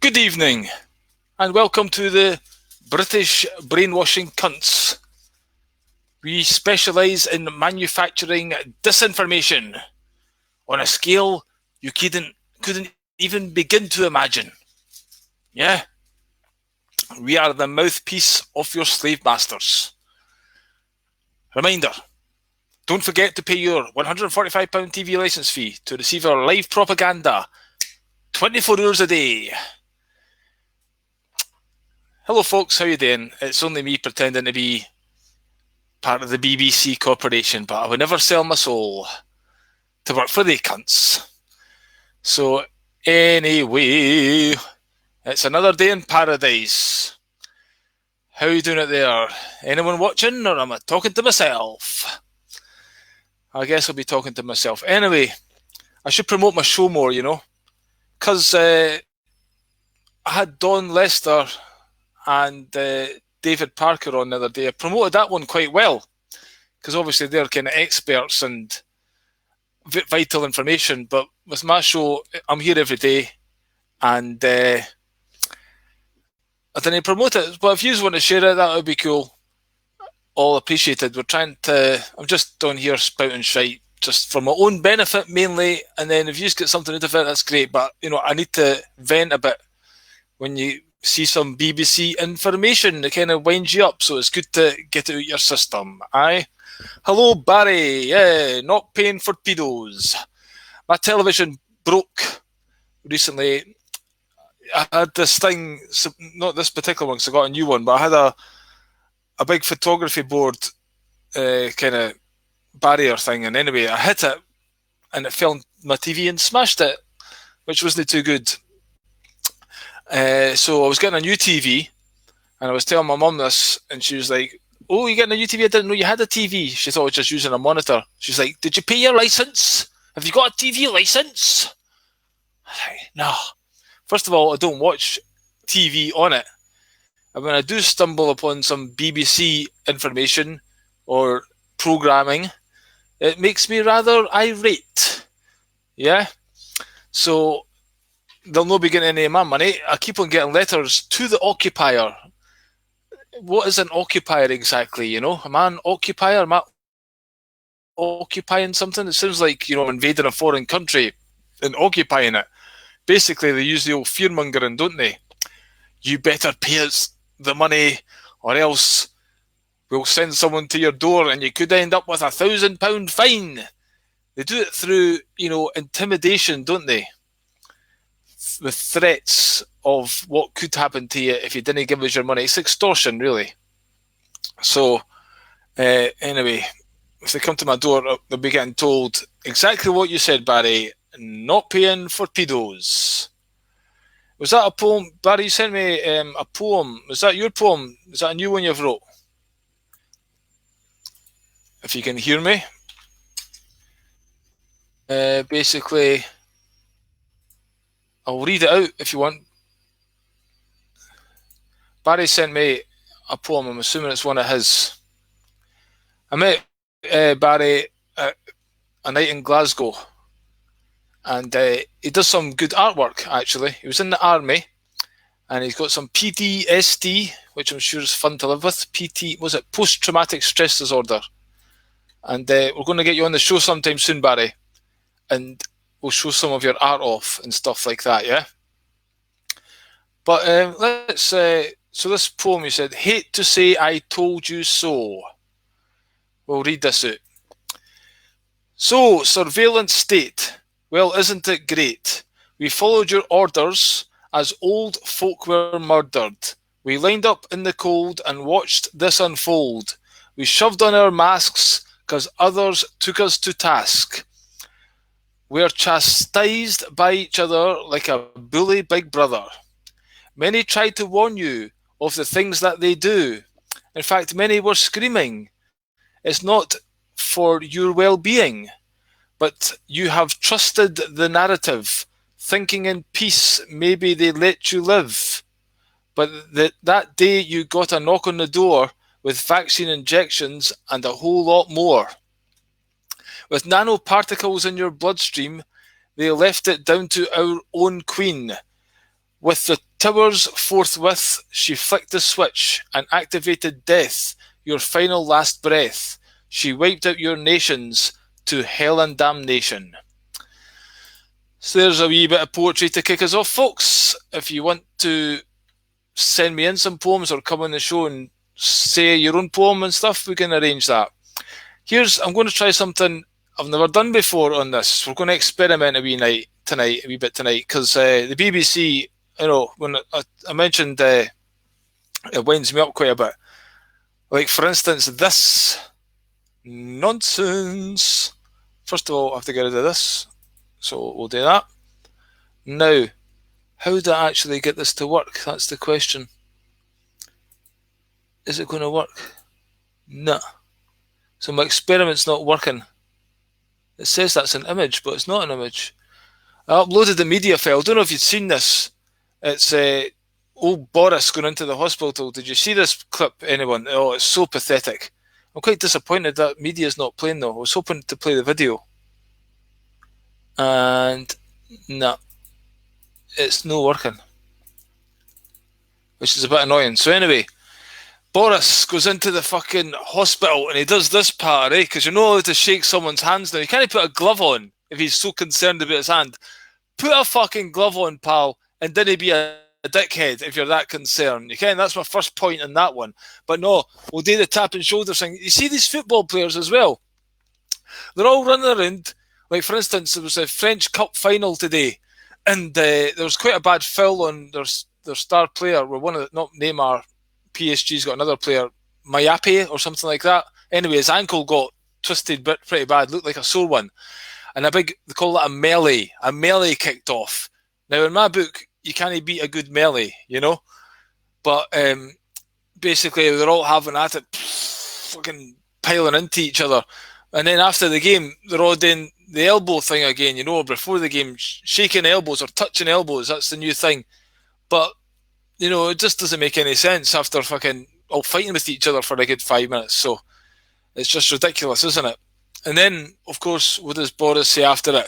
Good evening, and welcome to the British Brainwashing Cunts. We specialise in manufacturing disinformation on a scale you couldn't even begin to imagine. Yeah? We are the mouthpiece of your slave masters. Reminder, don't forget to pay your £145 TV licence fee to receive our live propaganda 24 hours a day. Hello folks, how you doing? It's only me pretending to be part of the BBC corporation, but I would never sell my soul to work for the cunts. So anyway, it's another day in paradise. How you doing out there? Anyone watching, or am I talking to myself? I guess I'll be talking to myself. Anyway, I should promote my show more, because I had Don Lester and David Parker on the other day. I promoted that one quite well, because obviously they're kind of experts and vital information. But with my show, I'm here every day, and I didn't promote it. But if you want to share it, that would be cool. All appreciated. I'm just down here spouting shite, just for my own benefit mainly, and then if you get something out of it, that's great. But I need to vent a bit when you see some BBC information. It kind of winds you up, so it's good to get it out your system. Aye. Hello, Barry. Yeah, not paying for pedos. My television broke recently. I had this thing, not this particular one, because I got a new one, but I had a big photography board kind of barrier thing, and anyway, I hit it, and it fell on my TV and smashed it, which wasn't too good. So I was getting a new TV, and I was telling my mum this, and she was like, "Oh, you're getting a new TV? I didn't know you had a TV." She thought I was just using a monitor. She's like, "Did you pay your licence? Have you got a TV licence?" No. First of all, I don't watch TV on it. And when I do stumble upon some BBC information or programming, it makes me rather irate. Yeah? So they'll not be getting any of my money. I keep on getting letters to the occupier. What is an occupier exactly, Am I an occupier? Am I occupying something? It sounds like, invading a foreign country and occupying it. Basically, they use the old fear-mongering, don't they? You better pay us the money, or else we'll send someone to your door and you could end up with £1,000 fine. They do it through, intimidation, don't they? With threats of what could happen to you if you didn't give us your money. It's extortion, really. So, anyway, if they come to my door, they'll be getting told exactly what you said, Barry. Not paying for pedos. Was that a poem? Barry, you sent me a poem. Was that your poem? Is that a new one you've wrote? If you can hear me. Basically, I'll read it out if you want. Barry sent me a poem. I'm assuming it's one of his. I met Barry at a night in Glasgow. And he does some good artwork, actually. He was in the army, and he's got some PTSD, which I'm sure is fun to live with. Post-traumatic stress disorder. And we're going to get you on the show sometime soon, Barry. And we'll show some of your art off and stuff like that, yeah? But let's... so this poem, he said, "Hate to say I told you so." We'll read this out. So, surveillance state. Well, isn't it great? We followed your orders as old folk were murdered. We lined up in the cold and watched this unfold. We shoved on our masks because others took us to task. We're chastised by each other like a bully big brother. Many tried to warn you of the things that they do. In fact, many were screaming, "It's not for your well-being." But you have trusted the narrative, thinking in peace maybe they let you live. But that day you got a knock on the door with vaccine injections and a whole lot more. With nanoparticles in your bloodstream, they left it down to our own queen, with the Towers forthwith she flicked the switch and activated death, your final last breath. She wiped out your nations to hell and damnation. So there's a wee bit of poetry to kick us off, folks. If you want to send me in some poems or come on the show and say your own poem and stuff, we can arrange that. I'm going to try something I've never done before on this. We're going to experiment a wee bit tonight, because the BBC, when I mentioned it winds me up quite a bit. Like, for instance, this nonsense. First of all, I have to get rid of this, so we'll do that. Now, how do I actually get this to work? That's the question. Is it going to work? No. So my experiment's not working. It says that's an image, but it's not an image. I uploaded the media file. I don't know if you'd seen this. It's old Boris going into the hospital. Did you see this clip, anyone? Oh, it's so pathetic. I'm quite disappointed that media's not playing, though. I was hoping to play the video. And no, it's not working, which is a bit annoying. So anyway, Boris goes into the fucking hospital and he does this part, because you're not allowed to shake someone's hands now. You can't put a glove on if he's so concerned about his hand. Put a fucking glove on, pal, and then he'd be a dickhead if you're that concerned. You can. That's my first point in that one. But no, we'll do the tap and shoulder thing. You see these football players as well. They're all running around. Like, for instance, there was a French Cup final today, and there was quite a bad foul on their star player. Where not Neymar, PSG's got another player, Mayape or something like that. Anyway, his ankle got twisted pretty bad, looked like a sore one. And they call that a melee. A melee kicked off. Now, in my book, you can't beat a good melee, But basically, they're all having at it, fucking piling into each other. And then after the game, they're all doing the elbow thing again, before the game, shaking elbows or touching elbows. That's the new thing. But, it just doesn't make any sense after fucking all fighting with each other for a good 5 minutes. So it's just ridiculous, isn't it? And then, of course, what does Boris say after it?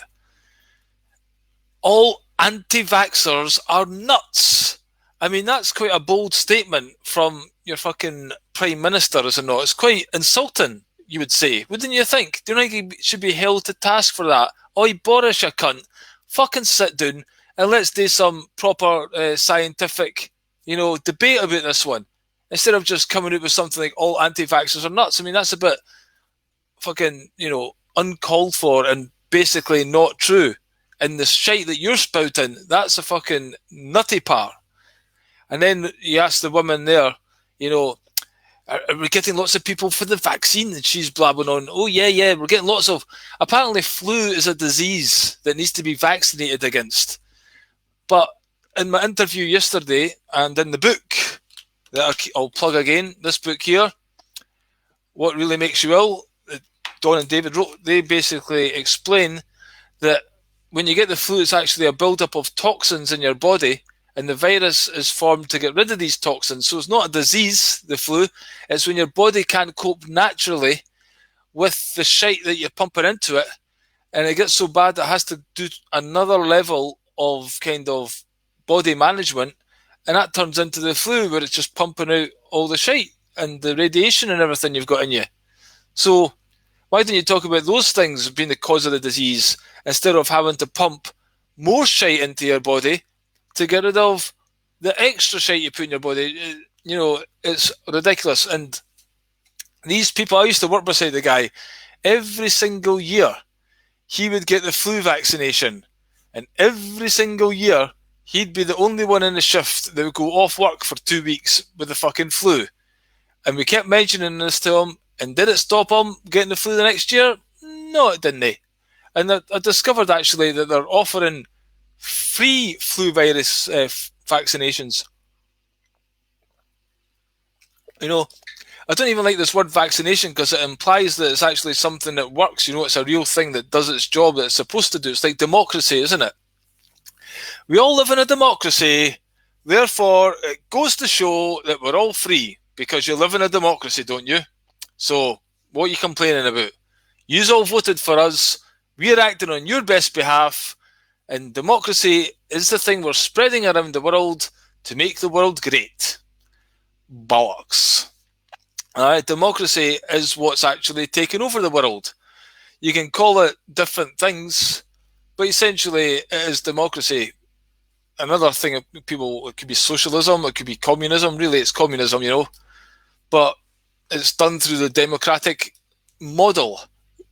All anti-vaxxers are nuts. I mean, that's quite a bold statement from your fucking Prime Minister, is it not? It's quite insulting, you would say. Wouldn't you think? Do you think he should be held to task for that? Oi, Boris, you cunt. Fucking sit down and let's do some proper scientific, debate about this one. Instead of just coming out with something like all anti-vaxxers are nuts. I mean, that's a bit fucking, uncalled for and basically not true. And the shite that you're spouting, that's a fucking nutty part. And then you ask the woman there, are we getting lots of people for the vaccine? And she's blabbing on, oh, yeah, we're getting lots of... Apparently flu is a disease that needs to be vaccinated against. But in my interview yesterday and in the book that I'll plug again, this book here, What Really Makes You Ill, Don and David wrote, they basically explain that when you get the flu, it's actually a build-up of toxins in your body, and the virus is formed to get rid of these toxins. So it's not a disease, the flu. It's when your body can't cope naturally with the shite that you're pumping into it, and it gets so bad that it has to do another level of kind of body management, and that turns into the flu, where it's just pumping out all the shite and the radiation and everything you've got in you. So why don't you talk about those things being the cause of the disease instead of having to pump more shite into your body to get rid of the extra shite you put in your body? It's ridiculous. And these people, I used to work beside the guy, every single year he would get the flu vaccination, and every single year he'd be the only one in the shift that would go off work for 2 weeks with the fucking flu. And we kept mentioning this to him, and did it stop him getting the flu the next year? No, it didn't. And I discovered actually that they're offering free flu virus vaccinations. I don't even like this word vaccination, because it implies that it's actually something that works. It's a real thing that does its job that it's supposed to do. It's like democracy, isn't it? We all live in a democracy, therefore it goes to show that we're all free, because you live in a democracy, don't you? So what are you complaining about? Yous all voted for us, we're acting on your best behalf, and democracy is the thing we're spreading around the world to make the world great. Bollocks. Democracy is what's actually taken over the world. You can call it different things, but essentially it is democracy. Another thing, people, it could be socialism, it could be communism. Really, it's communism, but it's done through the democratic model,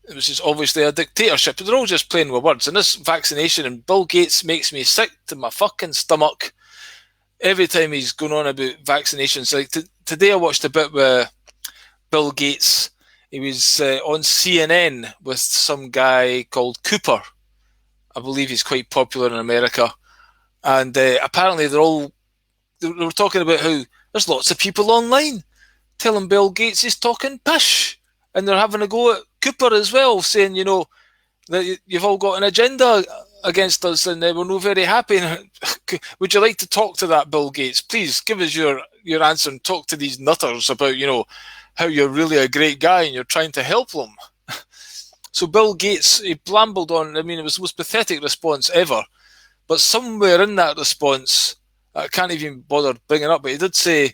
which is obviously a dictatorship. They're all just playing with words. And this vaccination and Bill Gates makes me sick to my fucking stomach every time he's going on about vaccinations. Like today I watched a bit with Bill Gates. He was on CNN with some guy called Cooper. I believe he's quite popular in America. And apparently they were talking about how there's lots of people online telling Bill Gates he's talking pish. And they're having a go at Cooper as well, saying, that you've all got an agenda against us and we're not very happy. Would you like to talk to that, Bill Gates? Please give us your answer and talk to these nutters about, how you're really a great guy and you're trying to help them. So Bill Gates, he blambled on. I mean, it was the most pathetic response ever. But somewhere in that response, I can't even bother bringing it up, but he did say,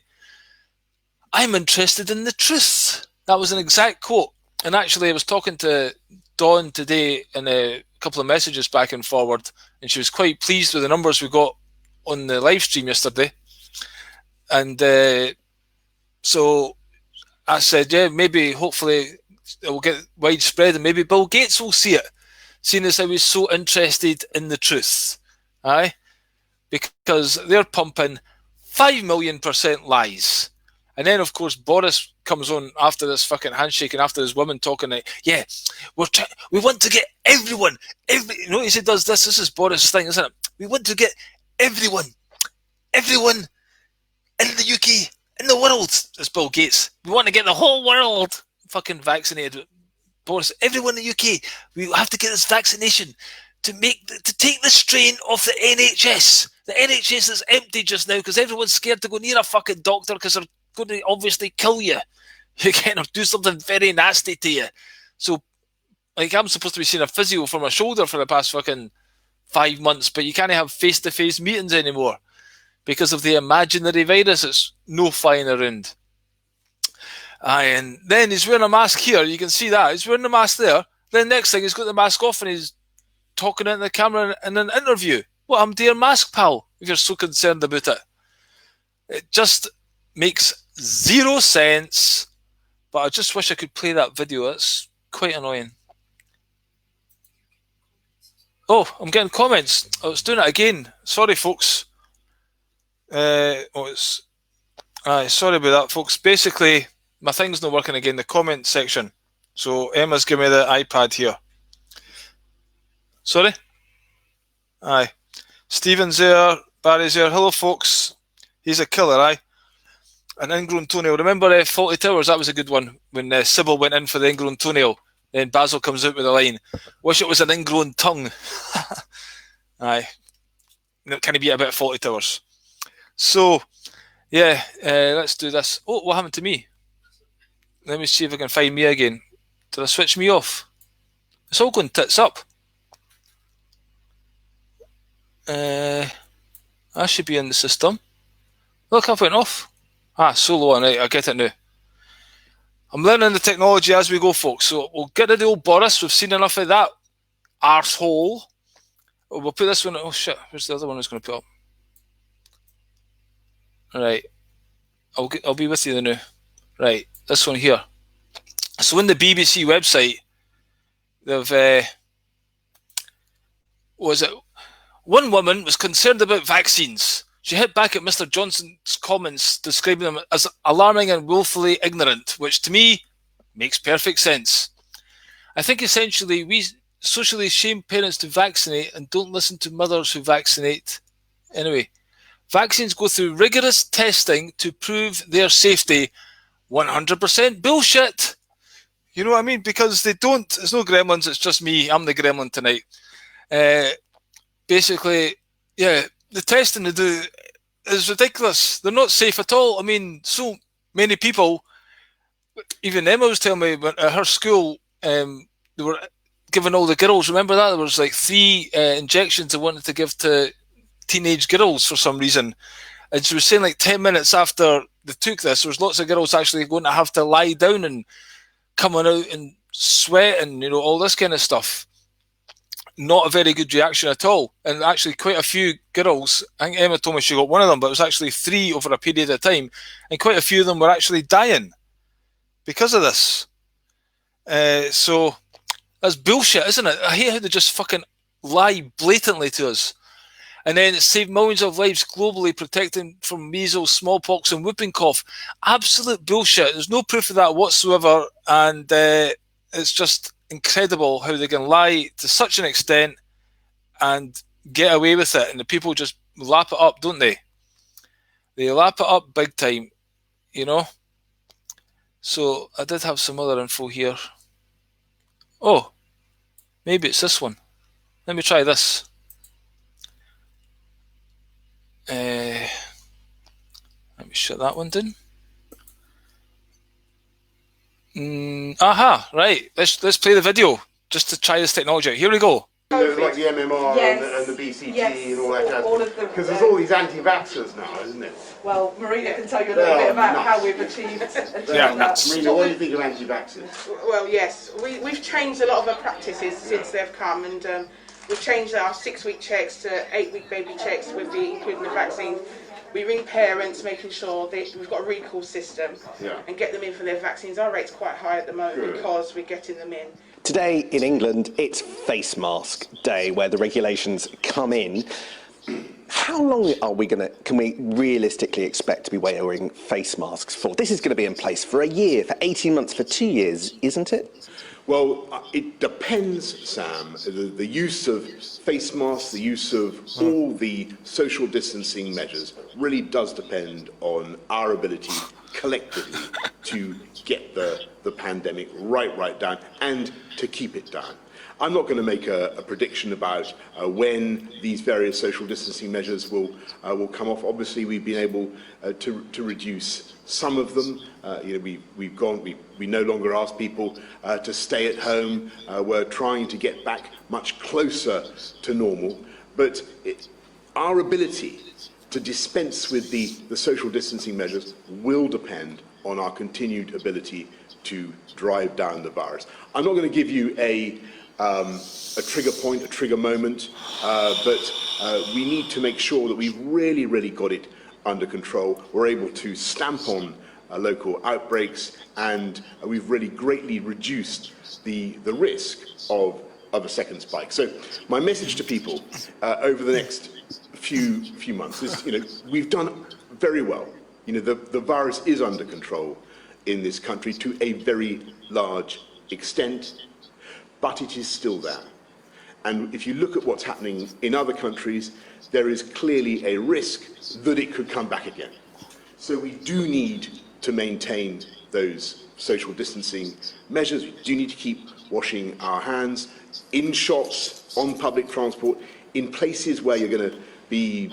"I'm interested in the truth." That was an exact quote. And actually, I was talking to Dawn today in a couple of messages back and forward, and she was quite pleased with the numbers we got on the live stream yesterday. And so I said, yeah, maybe, hopefully, it will get widespread, and maybe Bill Gates will see it, seeing as how he's so interested in the truth. Because they're pumping 5 million% lies. And then, of course, Boris comes on after this fucking handshake and after this woman talking like, yeah, we want to get everyone, he said does this. This is Boris' thing, isn't it? We want to get everyone in the UK, in the world. It's Bill Gates. We want to get the whole world fucking vaccinated. Boris, everyone in the UK, we have to get this vaccination to take the strain off the NHS. The NHS is empty just now because everyone's scared to go near a fucking doctor because they're going to obviously kill you. Again, or do something very nasty to you. So, like, I'm supposed to be seeing a physio for my shoulder for the past fucking 5 months, but you can't have face-to-face meetings anymore because of the imaginary virus. It's no flying around. And then he's wearing a mask here. You can see that. He's wearing the mask there. Then next thing, he's got the mask off and he's talking into the camera in an interview. What happened to your mask, pal, if you're so concerned about it? It just makes zero sense. But I just wish I could play that video. It's quite annoying. Oh, I'm getting comments. I was doing it again. Sorry, folks. Sorry about that, folks. Basically, my thing's not working again, the comment section. So Emma's giving me the iPad here. Sorry? Aye. Stephen's there. Barry's there. Hello, folks. He's a killer, aye. An ingrown toenail. Remember Faulty Towers? That was a good one. When Sybil went in for the ingrown toenail. Then Basil comes out with a line. Wish it was an ingrown tongue. Aye. Can he be a bit Faulty Towers? So, yeah, let's do this. Oh, what happened to me? Let me see if I can find me again. Did I switch me off? It's all going tits up. I should be in the system. Look, I've went off. Solo on, right, I get it now. I'm learning the technology as we go, folks. So we'll get rid of the old Boris. We've seen enough of that arsehole. We'll put this one. Oh shit! Where's the other one I was going to put up? Right. I'll be with you now. Right. This one here. So in the BBC website, they've one woman was concerned about vaccines. She hit back at Mr. Johnson's comments, describing them as alarming and woefully ignorant, which to me makes perfect sense. I think essentially we socially shame parents to vaccinate and don't listen to mothers who vaccinate. Anyway, vaccines go through rigorous testing to prove their safety. 100% bullshit. You know what I mean? Because they don't. There's no gremlins. It's just me. I'm the gremlin tonight. Basically, yeah, the testing they do is ridiculous. They're not safe at all. I mean, so many people, even Emma was telling me at her school, they were giving all the girls, remember that? There was like 3 injections they wanted to give to teenage girls for some reason. And she was saying like 10 minutes after they took this, there was lots of girls actually going to have to lie down and coming out and sweating, you know, all this kind of stuff. Not a very good reaction at all. And actually quite a few girls, I think Emma told me she got one of them, but it was actually 3 over a period of time, and quite a few of them were actually dying because of this. So that's bullshit, isn't it? I hate how they just fucking lie blatantly to us. And then it saved millions of lives globally, protecting from measles, smallpox, and whooping cough. Absolute bullshit. There's no proof of that whatsoever, and it's just incredible how they can lie to such an extent and get away with it. And the people just lap it up, don't they? They lap it up big time, you know? So I did have some other info here. Oh, maybe it's this one. Let me try this. Let me shut that one down. Aha, right. Let's play the video just to try this technology out. Here we go. Like the MMR and the BCG and all that kind of stuff. Because there's all these anti-vaxxers now, isn't it? Well, Marina can tell you a little bit about how we've achieved nuts. Marina, what do you think of anti-vaxxers? Well, yes, we've changed a lot of our practices since they've come, and we've changed our 6-week checks to 8-week baby checks with including the vaccine. We ring parents, making sure we've got a recall system and get them in for their vaccines. Our rate's quite high at the moment because we're getting them in. Today in England, it's face mask day, where the regulations come in. How long can we realistically expect to be wearing face masks for? This is going to be in place for a year, for 18 months, for 2 years, isn't it? Well, it depends, Sam. The use of face masks, the use of all the social distancing measures really does depend on our ability collectively to get the pandemic right down and to keep it down. I'm not going to make a prediction about when these various social distancing measures will come off. Obviously, we've been able to reduce some of them. We no longer ask people to stay at home. We're trying to get back much closer to normal. But our ability to dispense with the social distancing measures will depend on our continued ability to drive down the virus. I'm not going to give you a trigger point, a trigger moment, but we need to make sure that we've really got it under control. We're able to stamp on local outbreaks, and we've really greatly reduced the risk of a second spike. So my message to people over the next few months is, we've done very well. The virus is under control in this country to a very large extent, but it is still there. And if you look at what's happening in other countries, there is clearly a risk that it could come back again. So we do need to maintain those social distancing measures. We do need to keep washing our hands in shops, on public transport, in places where you're going to be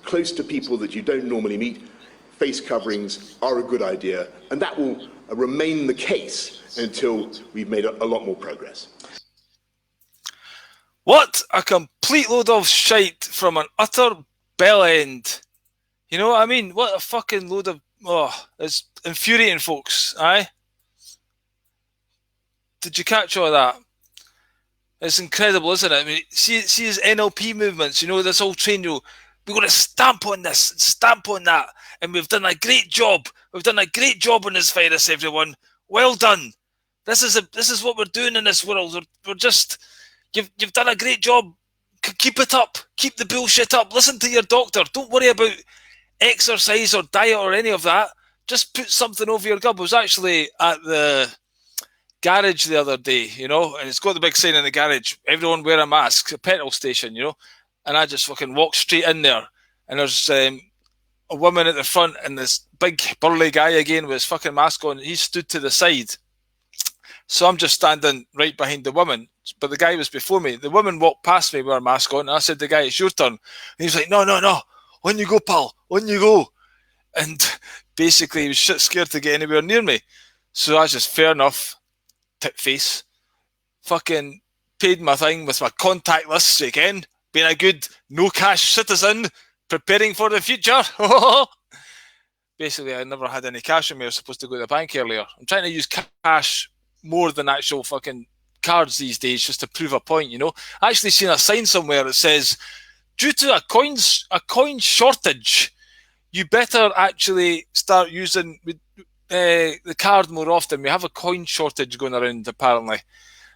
close to people that you don't normally meet. Face coverings are a good idea, and that will remain the case until we've made a lot more progress. What a complete load of shite from an utter bellend. You know what I mean? What a fucking load of... Oh, it's infuriating, folks, aye? Did you catch all that? It's incredible, isn't it? I mean, see his NLP movements, this whole train, we've got to stamp on this, stamp on that, and we've done a great job. We've done a great job on this virus, everyone. Well done. This is what we're doing in this world. We're just... You've done a great job. Keep it up. Keep the bullshit up. Listen to your doctor. Don't worry about exercise or diet or any of that. Just put something over your gob. I was actually at the garage the other day, and it's got the big sign in the garage, everyone wear a mask, a petrol station, and I just fucking walked straight in there, and there's a woman at the front and this big burly guy again with his fucking mask on. He stood to the side. So I'm just standing right behind the woman, but the guy was before me. The woman walked past me with her mask on, and I said, "The guy, it's your turn." And he was like, No. On you go, pal. On you go. And basically, he was shit scared to get anywhere near me. So I was just, fair enough, tit face. Fucking paid my thing with my contactless again, being a good no cash citizen. preparing for the future. Basically, I never had any cash on me. I was supposed to go to the bank earlier. I'm trying to use cash more than actual fucking cards these days just to prove a point, you know. I actually seen a sign somewhere that says, due to a coin shortage, you better actually start using the card more often. We have a coin shortage going around, apparently.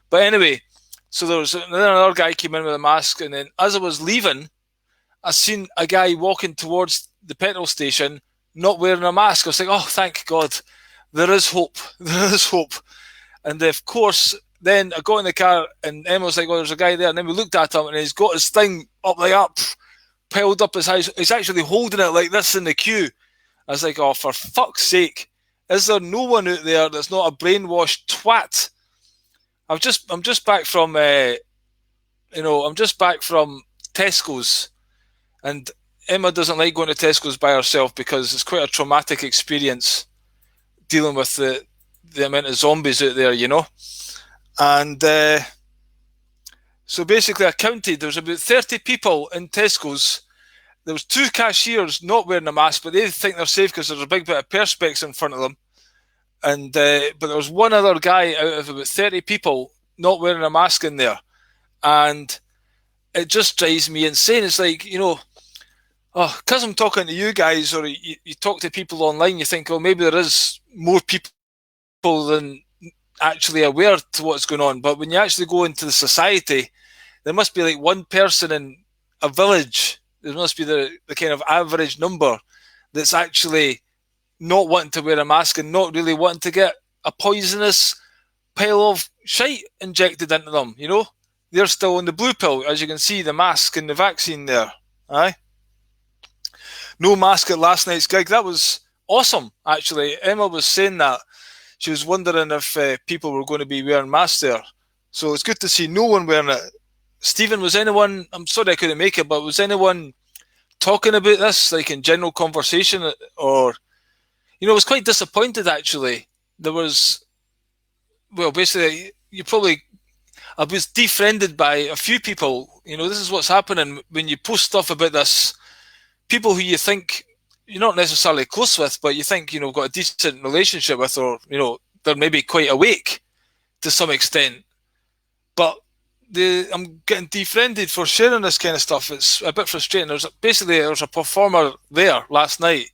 But anyway, so there was another guy came in with a mask, and then as I was leaving, I seen a guy walking towards the petrol station not wearing a mask. I was like, oh, thank God. There is hope. There is hope. And of course, then I got in the car and Emma was like, oh, there's a guy there. And then we looked at him and he's got his thing piled up his house. He's actually holding it like this in the queue. I was like, oh, for fuck's sake. Is there no one out there that's not a brainwashed twat? I'm just back from, I'm just back from Tesco's. And Emma doesn't like going to Tesco's by herself because it's quite a traumatic experience dealing with the amount of zombies out there, you know. And so basically I counted, there was about 30 people in Tesco's. There was 2 cashiers not wearing a mask, but they think they're safe because there's a big bit of perspex in front of them. And but there was one other guy out of about 30 people not wearing a mask in there. And it just drives me insane. It's like, you know, because I'm talking to you guys, or you talk to people online, you think, oh, maybe there is more people than actually aware to what's going on. But when you actually go into the society, there must be like one person in a village. There must be the kind of average number that's actually not wanting to wear a mask and not really wanting to get a poisonous pile of shite injected into them, you know? They're still on the blue pill, as you can see, the mask and the vaccine there. Aye? No mask at last night's gig. That was awesome, actually. Emma was saying that. She was wondering if people were going to be wearing masks there. So it's good to see no one wearing it. Stephen, was anyone, I'm sorry I couldn't make it, but was anyone talking about this, like in general conversation? Or, you know, I was quite disappointed, actually. There was, well, basically, I was defriended by a few people. You know, this is what's happening when you post stuff about this. People who you think you're not necessarily close with, but you think, you know, got a decent relationship with, or, you know, they're maybe quite awake to some extent. But I'm getting defriended for sharing this kind of stuff. It's a bit frustrating. There was a performer there last night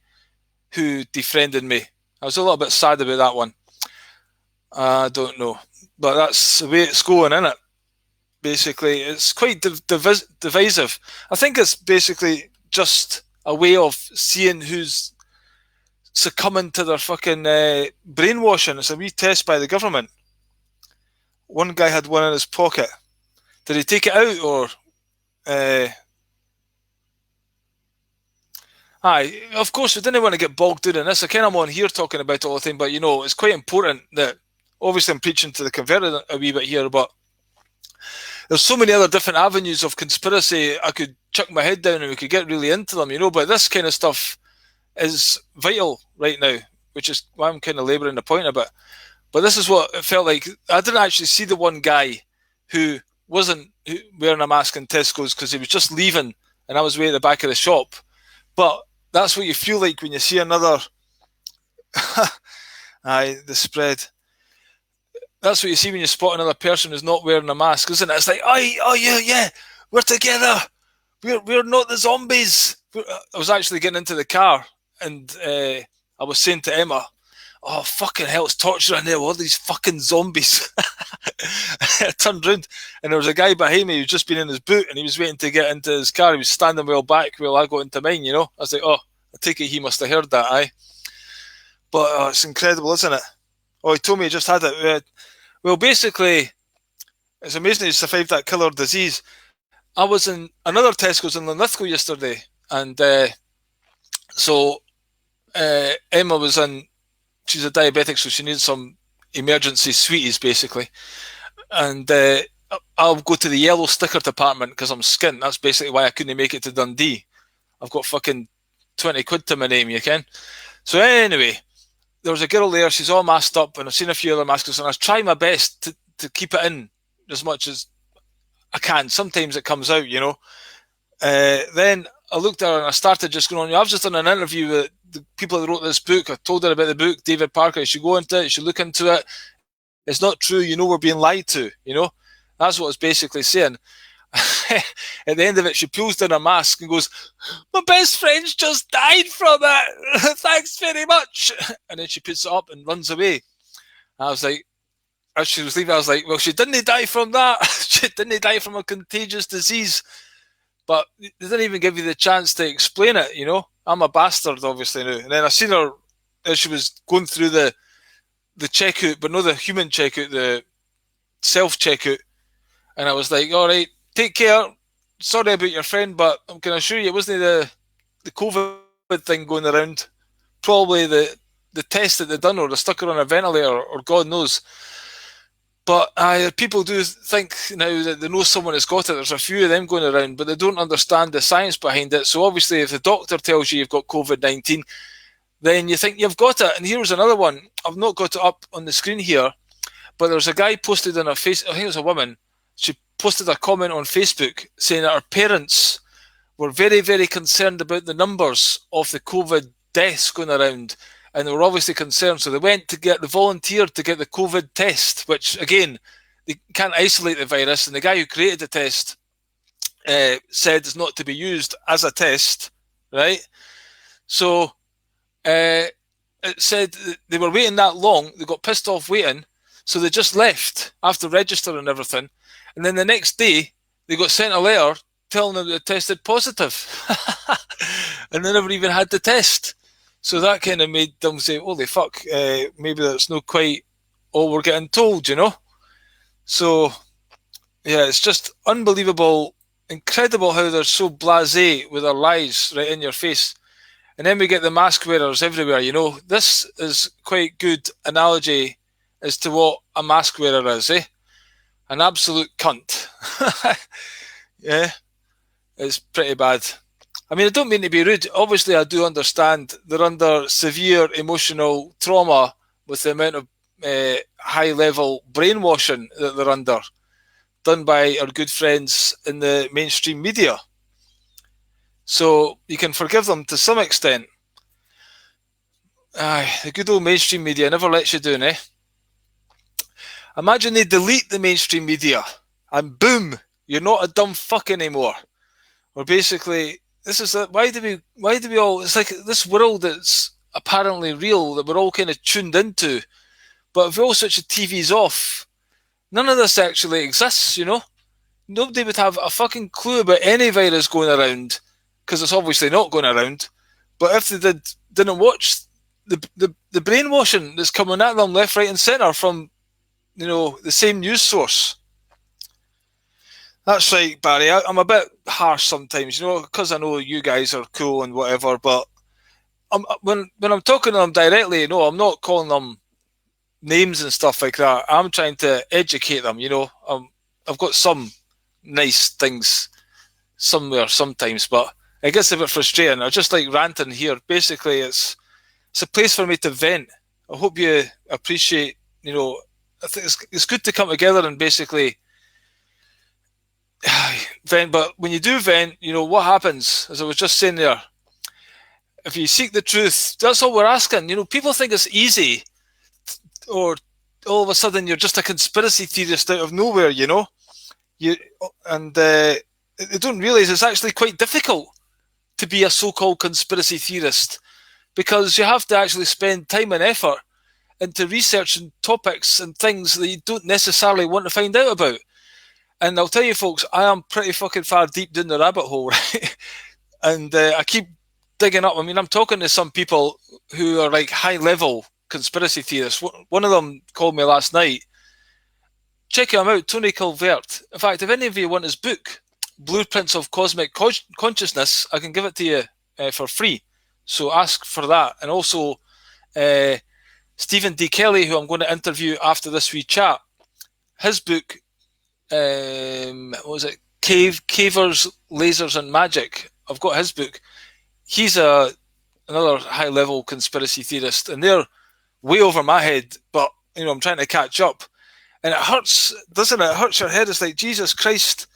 who defriended me. I was a little bit sad about that one. I don't know. But that's the way it's going, isn't it? Basically, it's quite divisive. I think it's basically just a way of seeing who's succumbing to their fucking brainwashing. It's a wee test by the government. One guy had one in his pocket. Did he take it out, or? Aye, of course, we didn't want to get bogged down in this. I kind of on here talking about it all the time, but you know, it's quite important that, obviously I'm preaching to the converted a wee bit here, but there's so many other different avenues of conspiracy I could chuck my head down and we could get really into them, you know, but this kind of stuff is vital right now, which is why I'm kind of labouring the point a bit. But this is what it felt like. I didn't actually see the one guy who wasn't wearing a mask in Tesco's because he was just leaving and I was way at the back of the shop. But that's what you feel like when you see another... Aye, the spread. That's what you see when you spot another person who's not wearing a mask, isn't it? It's like, oh yeah, we're together. We're not the zombies. I was actually getting into the car and I was saying to Emma, oh, fucking hell, it's torture in there with all these fucking zombies. I turned round and there was a guy behind me who'd just been in his boot and he was waiting to get into his car. He was standing well back while I got into mine, you know. I was like, oh, I take it he must have heard that, aye. But it's incredible, isn't it? Oh, he told me he just had it. Well, basically, it's amazing he survived that killer disease. I was in another Tesco's in Linlithgow yesterday, and so Emma was in, she's a diabetic, so she needs some emergency sweeties, basically. And I'll go to the yellow sticker department because I'm skint. That's basically why I couldn't make it to Dundee. I've got fucking 20 quid to my name, you can. So anyway, there was a girl there, she's all masked up, and I've seen a few other maskers, and I try my best to keep it in as much as I can. Sometimes it comes out, you know. Then I looked at her and I started just going on. I've just done an interview with the people that wrote this book. I told her about the book, David Parker. You should go into it. You should look into it. It's not true. We're being lied to. That's what it's basically saying. At the end of it, she pulls down her mask and goes, "My best friend's just died from it. Thanks very much." And then she puts it up and runs away. I was like, as she was leaving, I was like, well, she didn't die from that. She didn't die from a contagious disease. But they didn't even give you the chance to explain it, I'm a bastard, obviously, now. And then I seen her as she was going through the checkout, but not the human checkout, the self-checkout. And I was like, all right, take care. Sorry about your friend, but I'm going to assure you it wasn't the COVID thing going around. Probably the test that they done, or they stuck her on a ventilator, or God knows. But people do think now that they know someone has got it. There's a few of them going around, but they don't understand the science behind it. So obviously, if the doctor tells you you've got COVID-19, then you think you've got it. And here's another one. I've not got it up on the screen here, but there's a guy posted on I think it was a woman. She posted a comment on Facebook saying that her parents were very, very concerned about the numbers of the COVID deaths going around. And they were obviously concerned, so they volunteered to get the COVID test, which, again, they can't isolate the virus. And the guy who created the test said it's not to be used as a test, right? So it said they were waiting that long. They got pissed off waiting, so they just left after registering and everything. And then the next day, they got sent a letter telling them they tested positive. And they never even had the test. So that kind of made them say, holy fuck, maybe that's not quite all we're getting told, So, yeah, it's just unbelievable, incredible how they're so blasé with their lies right in your face. And then we get the mask wearers everywhere, This is quite good analogy as to what a mask wearer is, eh? An absolute cunt. Yeah, it's pretty bad. I mean, I don't mean to be rude. Obviously, I do understand they're under severe emotional trauma with the amount of high-level brainwashing that they're under, done by our good friends in the mainstream media. So you can forgive them to some extent. The good old mainstream media never lets you down, eh? Imagine they delete the mainstream media and boom, you're not a dumb fuck anymore. Or basically... why do we all, it's like this world that's apparently real that we're all kind of tuned into, but if we all switch the TVs off, none of this actually exists, Nobody would have a fucking clue about any virus going around, because it's obviously not going around. But if they didn't watch the brainwashing that's coming at them left, right and centre from, the same news source. That's right, Barry. I'm a bit harsh sometimes, because I know you guys are cool and whatever, but when I'm talking to them directly, I'm not calling them names and stuff like that. I'm trying to educate them, I've got some nice things somewhere sometimes, but it gets a bit frustrating. I just like ranting here. Basically, it's a place for me to vent. I hope you appreciate, I think it's good to come together and basically vent, but when you do vent, what happens, as I was just saying there, if you seek the truth, that's all we're asking. People think it's easy, or all of a sudden you're just a conspiracy theorist out of nowhere, they don't realise it's actually quite difficult to be a so-called conspiracy theorist, because you have to actually spend time and effort into researching topics and things that you don't necessarily want to find out about. And I'll tell you, folks, I am pretty fucking far deep down the rabbit hole, right? And I keep digging up. I mean, I'm talking to some people who are like high-level conspiracy theorists. One of them called me last night. Check him out, Tony Calvert. In fact, if any of you want his book, Blueprints of Cosmic Consciousness, I can give it to you for free. So ask for that. And also, Stephen D. Kelly, who I'm going to interview after this wee chat, his book, what was it? Cavers, Lasers and Magic. I've got his book. He's another high-level conspiracy theorist, and they're way over my head, but, I'm trying to catch up. And it hurts, doesn't it? It hurts your head. It's like, Jesus Christ,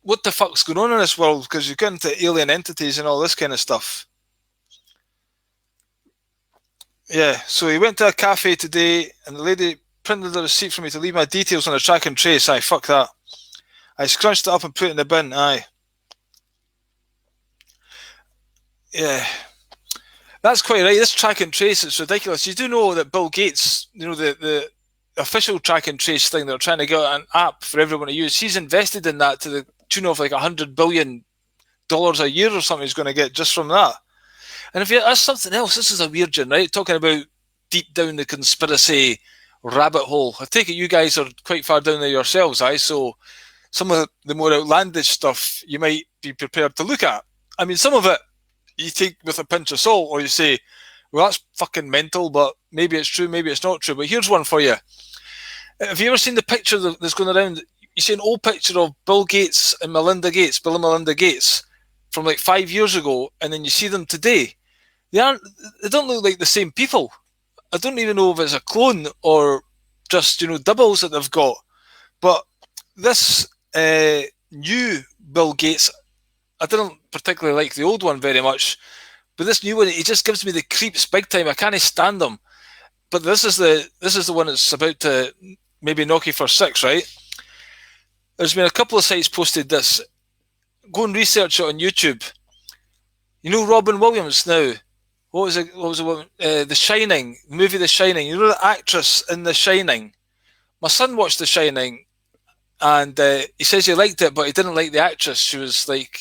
what the fuck's going on in this world, because you get into alien entities and all this kind of stuff. Yeah, so he went to a cafe today, and the lady printed the receipt for me to leave my details on a track and trace. Aye, fuck that. I scrunched it up and put it in the bin. Aye. Yeah. That's quite right. This track and trace, it's ridiculous. You do know that Bill Gates, the official track and trace thing, they're trying to get an app for everyone to use. He's invested in that to the tune of like $100 billion a year or something he's going to get just from that. And if that's something else, this is a weird one, right? Talking about deep down the conspiracy rabbit hole. I take it you guys are quite far down there yourselves, aye? So some of the more outlandish stuff you might be prepared to look at. I mean, some of it you take with a pinch of salt, or you say, well, that's fucking mental, but maybe it's true, maybe it's not true. But here's one for you. Have you ever seen the picture that's going around? You see an old picture of Bill Gates and Melinda Gates, Bill and Melinda Gates, from like 5 years ago, and then you see them today. They don't look like the same people. I don't even know if it's a clone or just, doubles that they've got. But this new Bill Gates, I didn't particularly like the old one very much, but this new one, he just gives me the creeps big time. I can't stand him. But this is the one that's about to maybe knock you for six, right? There's been a couple of sites posted this. Go and research it on YouTube. You know Robin Williams now. What was it? The Shining, the movie The Shining. You know the actress in The Shining? My son watched The Shining, and he says he liked it, but he didn't like the actress. She was like,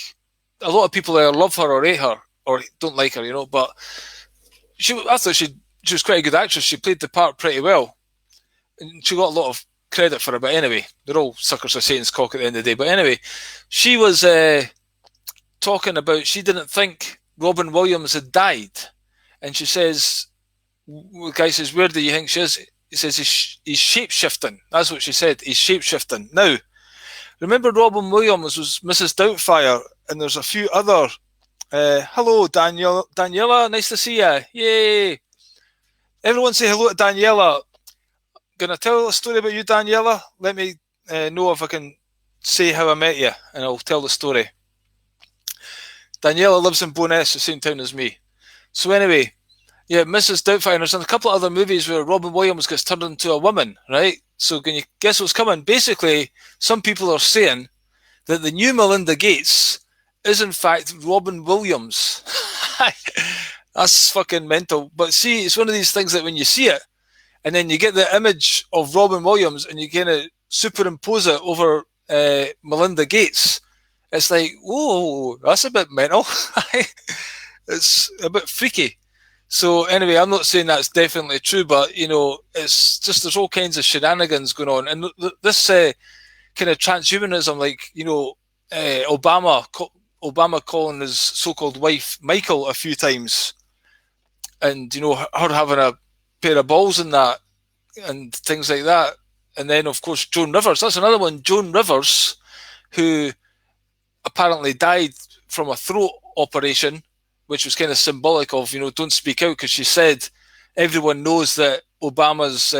a lot of people either love her or hate her, or don't like her, but I thought she was quite a good actress. She played the part pretty well, and she got a lot of credit for it. But anyway, they're all suckers for Satan's cock at the end of the day. But anyway, she was talking about she didn't think Robin Williams had died. And she says, the guy says, where do you think she is? He says, he's shape-shifting. That's what she said. He's shape-shifting. Now, remember Robin Williams was Mrs. Doubtfire, and there's a few other, hello, Daniela, nice to see you. Yay. Everyone say hello to Daniela. Going to tell a story about you, Daniela? Let me know if I can say how I met you, and I'll tell the story. Daniela lives in Bowness, the same town as me. So anyway, yeah, Mrs. Doubtfire, and there's a couple of other movies where Robin Williams gets turned into a woman, right? So can you guess what's coming? Basically, some people are saying that the new Melinda Gates is in fact Robin Williams. That's fucking mental. But see, it's one of these things that when you see it, and then you get the image of Robin Williams and you kind of superimpose it over Melinda Gates, it's like, whoa, that's a bit mental. It's a bit freaky. So anyway, I'm not saying that's definitely true, but it's just there's all kinds of shenanigans going on, and this kind of transhumanism, like Obama calling his so-called wife Michael a few times, and her having a pair of balls in that, and things like that, and then of course Joan Rivers. That's another one. Joan Rivers, who apparently died from a throat operation, which was kind of symbolic of, don't speak out, because she said everyone knows that Obama's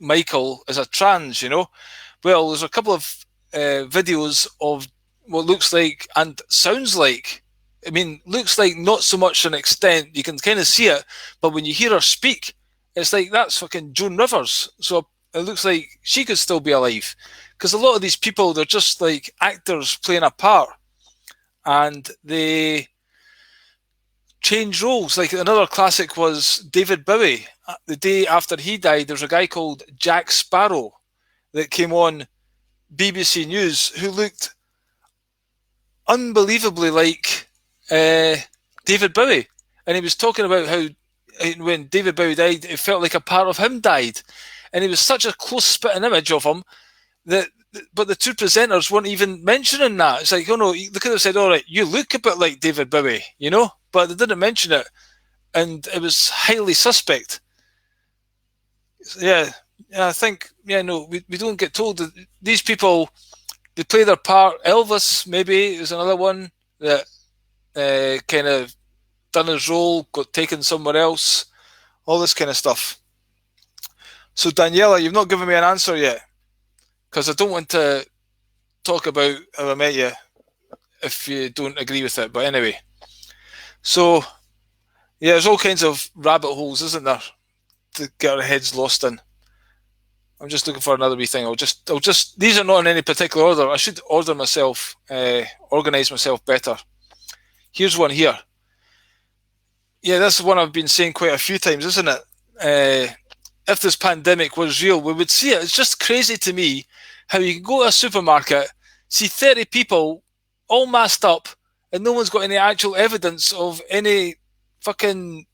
Michael is a trans, Well, there's a couple of videos of what looks like and sounds like, looks like not so much an extent, you can kind of see it, but when you hear her speak, it's like, that's fucking Joan Rivers. So it looks like she could still be alive. Because a lot of these people, they're just like actors playing a part, and they change roles. Like another classic was David Bowie. The day after he died, there's a guy called Jack Sparrow that came on BBC News who looked unbelievably like David Bowie. And he was talking about how when David Bowie died, it felt like a part of him died. And it was such a close spitting image of him but the two presenters weren't even mentioning that. It's like, oh no, they could have said, all right, you look a bit like David Bowie, but they didn't mention it. And it was highly suspect. Yeah, I think, we don't get told that these people, they play their part. Elvis, maybe, is another one that kind of done his role, got taken somewhere else, all this kind of stuff. So Daniela, you've not given me an answer yet, because I don't want to talk about how I met you if you don't agree with it. But anyway, so yeah, there's all kinds of rabbit holes, isn't there, to get our heads lost in. I'm just looking for another wee thing. I'll just. These are not in any particular order. I should order myself, organise myself better. Here's one here. Yeah, this is one I've been saying quite a few times, isn't it? If this pandemic was real, we would see it. It's just crazy to me how you can go to a supermarket, see 30 people all masked up, and no one's got any actual evidence of any fucking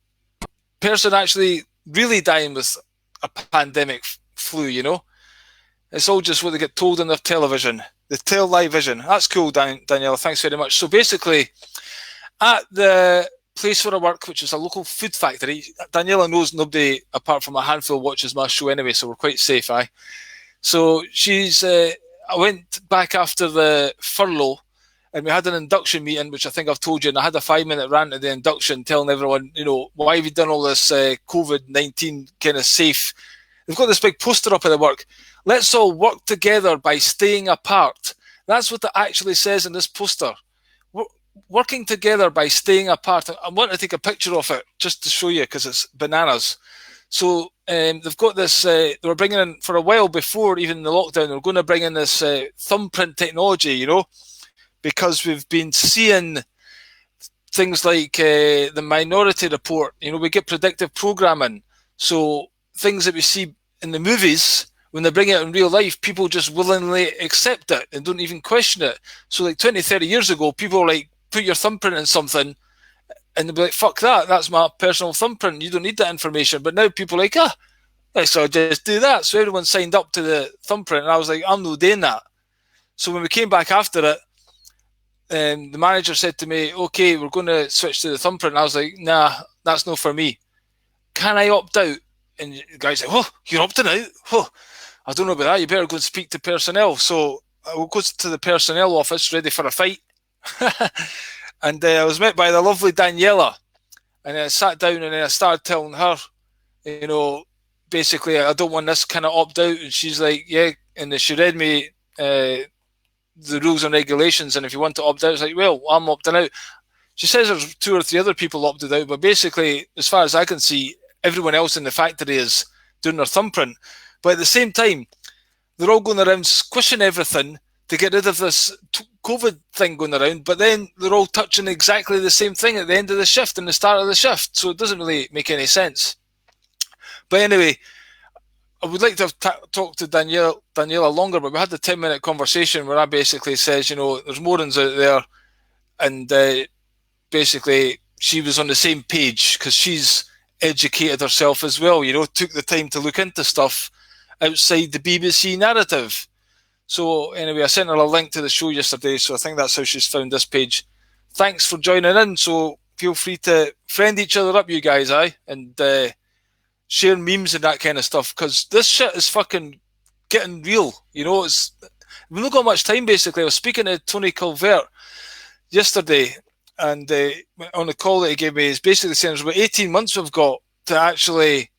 person actually really dying with a pandemic flu, you know? It's all just what they get told on their television. They tell live vision. That's cool, Daniela. Thanks very much. So basically, at the place where I work, which is a local food factory, Daniela knows nobody apart from a handful watches my show anyway, so we're quite safe, aye? So I went back after the furlough, and we had an induction meeting, which I think I've told you, and I had a 5-minute rant at the induction telling everyone, why have you done all this COVID-19 kind of safe? They've got this big poster up at the work. Let's all work together by staying apart. That's what it actually says in this poster. Working together by staying apart. I want to take a picture of it just to show you because it's bananas. So they've got this, they were bringing in, for a while before even the lockdown, they were going to bring in this thumbprint technology, because we've been seeing things like the Minority Report. We get predictive programming. So things that we see in the movies, when they bring it in real life, people just willingly accept it and don't even question it. So like 20, 30 years ago, people were like, put your thumbprint in something, and they'd be like, fuck that, that's my personal thumbprint, you don't need that information. But now people are like, so I'll just do that. So everyone signed up to the thumbprint, and I was like, I'm not doing that. So when we came back after it, the manager said to me, okay, we're going to switch to the thumbprint. And I was like, nah, that's not for me. Can I opt out? And the guy's like, you're opting out? I don't know about that. You better go and speak to personnel. So I go to the personnel office, ready for a fight. And I was met by the lovely Daniela. And I sat down and I started telling her, basically, I don't want this kind of opt out. And she's like, yeah. And then she read me the rules and regulations, and if you want to opt out, it's like, well, I'm opting out. She says there's 2 or 3 other people opted out, but basically, as far as I can see, everyone else in the factory is doing their thumbprint. But at the same time, they're all going around squishing everything to get rid of this COVID thing going around, but then they're all touching exactly the same thing at the end of the shift and the start of the shift, so it doesn't really make any sense. But anyway, I would like to have talked to Daniela longer, but we had the 10-minute conversation where I basically says, there's more ones out there, and basically she was on the same page because she's educated herself as well, took the time to look into stuff outside the BBC narrative. So anyway, I sent her a link to the show yesterday, so I think that's how she's found this page. Thanks for joining in, so feel free to friend each other up, you guys, and share memes and that kind of stuff, because this shit is fucking getting real. We've not got much time, basically. I was speaking to Tony Colvert yesterday, and on the call that he gave me, he's basically saying there's about 18 months we've got to actually,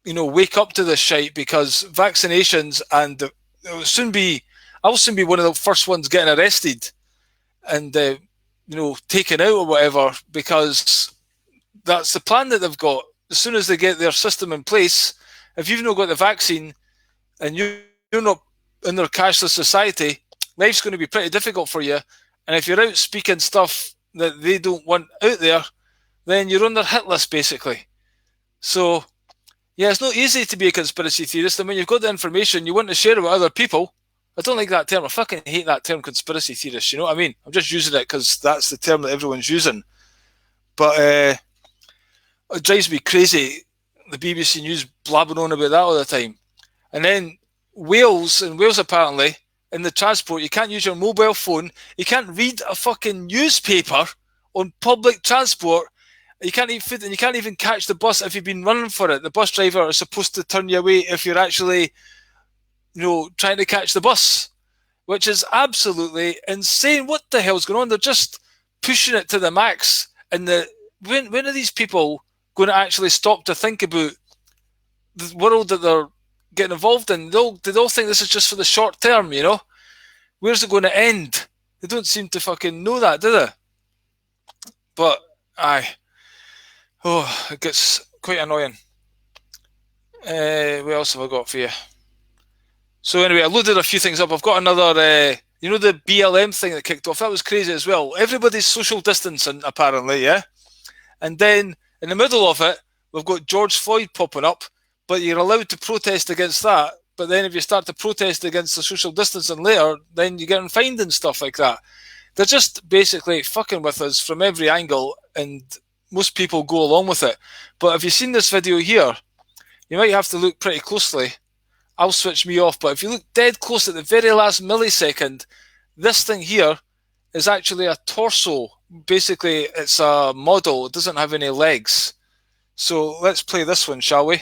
wake up to this shite, because vaccinations, and I'll soon be one of the first ones getting arrested and, taken out or whatever, because that's the plan that they've got. As soon as they get their system in place, if you've not got the vaccine and you're not in their cashless society, life's going to be pretty difficult for you. And if you're out speaking stuff that they don't want out there, then you're on their hit list, basically. So, yeah, it's not easy to be a conspiracy theorist. I mean, you've got the information, you want to share it with other people. I don't like that term. I fucking hate that term, conspiracy theorist. You know what I mean? I'm just using it because that's the term that everyone's using. But it drives me crazy, the BBC News blabbing on about that all the time. And then Wales apparently, in the transport, you can't use your mobile phone. You can't read a fucking newspaper on public transport. You can't eat food, and you can't even catch the bus if you've been running for it. The bus driver is supposed to turn you away if you're actually, trying to catch the bus, which is absolutely insane. What the hell's going on? They're just pushing it to the max. And when are these people going to actually stop to think about the world that they're getting involved in? They all think this is just for the short term, Where's it going to end? They don't seem to fucking know that, do they? But, aye. Oh, it gets quite annoying. What else have I got for you? So anyway, I loaded a few things up. I've got another, the BLM thing that kicked off. That was crazy as well. Everybody's social distancing, apparently, yeah? And then, in the middle of it, we've got George Floyd popping up, but you're allowed to protest against that. But then if you start to protest against the social distancing later, then you're getting fined and stuff like that. They're just basically fucking with us from every angle, and most people go along with it. But if you've seen this video here, you might have to look pretty closely. I'll switch me off, but if you look dead close at the very last millisecond, this thing here is actually a torso. Basically, it's a model. It doesn't have any legs. So let's play this one, shall we?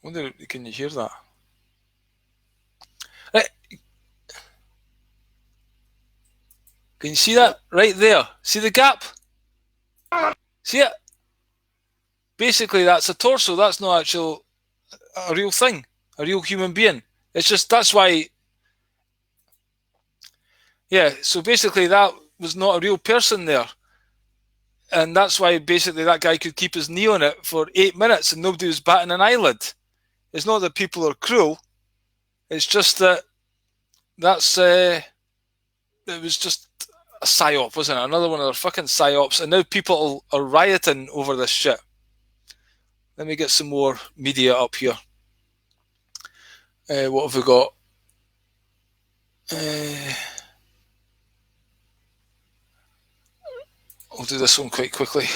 I wonder, can you hear that? Can you see that? Right there. See the gap? See it? Basically, that's a torso. That's not actually a real thing, a real human being. It's just, that's why... Yeah, so basically that was not a real person there. And that's why basically that guy could keep his knee on it for 8 minutes and nobody was batting an eyelid. It's not that people are cruel. It's just that it was just a psyop, wasn't it? Another one of their fucking psyops. And now people are rioting over this shit. Let me get some more media up here. What have we got? I'll do this one quite quickly.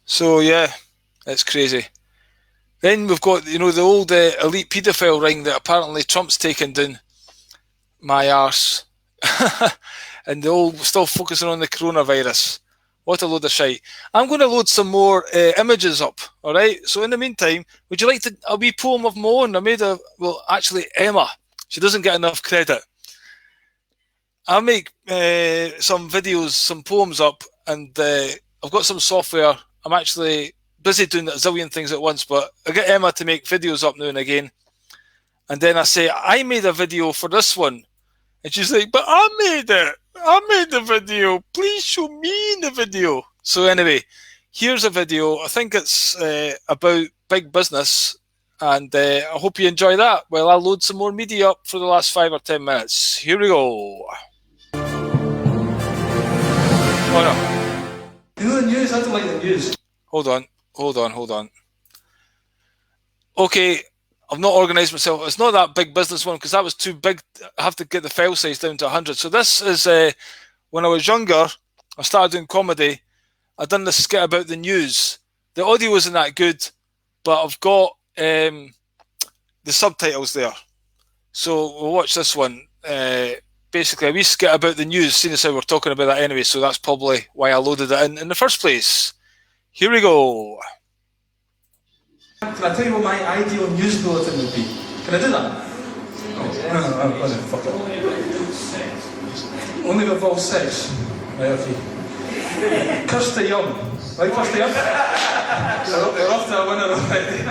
So yeah, it's crazy. Then we've got, the old elite paedophile ring that apparently Trump's taken down my arse. And they're all still focusing on the coronavirus. What a load of shite. I'm going to load some more images up, alright? So in the meantime, would you like a wee poem of my own? Actually, Emma. She doesn't get enough credit. I make some videos, some poems up, and I've got some software. I'm actually busy doing a zillion things at once, but I get Emma to make videos up now and again. And then I say, I made a video for this one. And she's like, but I made it. I made the video. Please show me the video. So anyway, here's a video. I think it's about big business. And I hope you enjoy that. Well, I'll load some more media up for the last 5 or 10 minutes. Here we go. Oh no. You know the news? I don't like the news. Hold on. Okay, I've not organised myself. It's not that big business one because that was too big. I have to get the file size down to 100. So this is when I was younger, I started doing comedy. I done this skit about the news. The audio wasn't that good, but I've got the subtitles there. So we'll watch this one. Basically, a wee skit about the news, seeing as how we're talking about that anyway, so that's probably why I loaded it in the first place. Here we go. Can I tell you what my ideal news bulletin would be? Can I do that? No, fuck it. Only if it involves sex. Right, okay. Kirsty Young. Right, Kirsty Young? We're off to a winner already.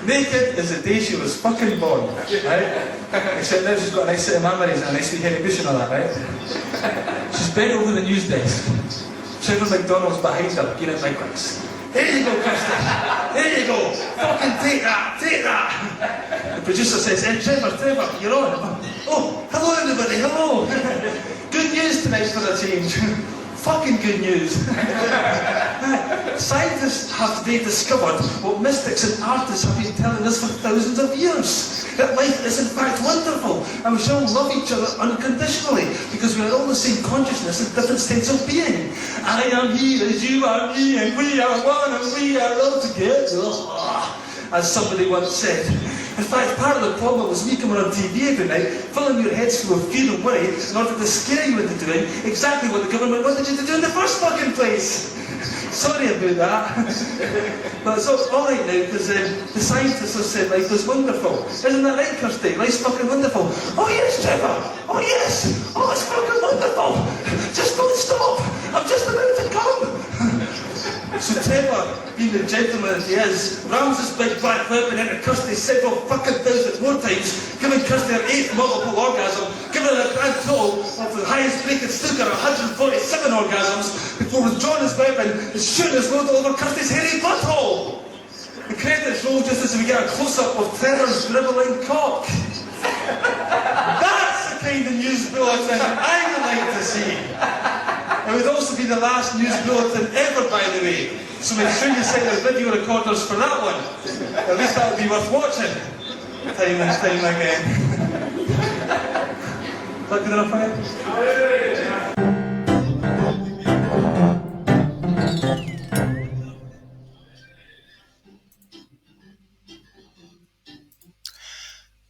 Naked as the day she was fucking born, right? Except now she's got a nice set of memories and a nice wee hairy bush and all that, right? She's bent over the news desk. Trevor McDonald's behind her, getting microphone. Here you go, Kirsty. Here you go. Fucking take that. The producer says, hey, Trevor, you're on. Oh, hello everybody, hello. Good news tonight for a change. Fucking good news. Scientists have today discovered what mystics and artists have been telling us for thousands of years. That life is in fact wonderful and we shall love each other unconditionally because we are all the same consciousness in different states of being. I am he as you are me and we are one and we are all together. As somebody once said. In fact, part of the problem was me coming on TV every night, filling your heads full of fear and worry in order to scare you into doing exactly what the government wanted you to do in the first fucking place. Sorry about that. But it's all right now, because the scientists have said life is wonderful. Isn't that right, Kirsty? Life's fucking wonderful. Oh yes, Trevor! Oh yes! Oh, it's fucking wonderful! Just don't stop! I'm just about to come! So Trevor, being the gentleman that he is, rams his big black weapon into Kirsty several fucking thousand more times, giving Kirsty her 8th multiple orgasm, giving her a grand total of the highest breaking snooker, 147 orgasms, before withdrawing his weapon and shooting his load all over Kirsty's hairy butthole. The credits roll just as we get a close-up of Trevor's dribbling cock. That's the kind of news bulletin I would like to see. It would also be the last news bulletin ever, by the way. So make sure you set your video recorders for that one. At least that would be worth watching. Time and time again. Is that good enough for you?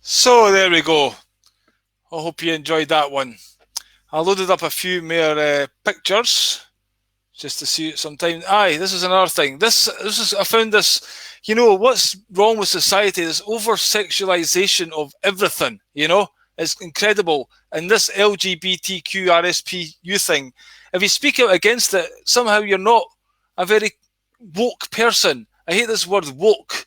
So there we go. I hope you enjoyed that one. I loaded up a few more pictures just to see it sometime. Aye, this is another thing. This is I found this. You know what's wrong with society? This over-sexualization of everything. You know, it's incredible. And this LGBTQ RSPU thing. If you speak out against it, somehow you're not a very woke person. I hate this word woke.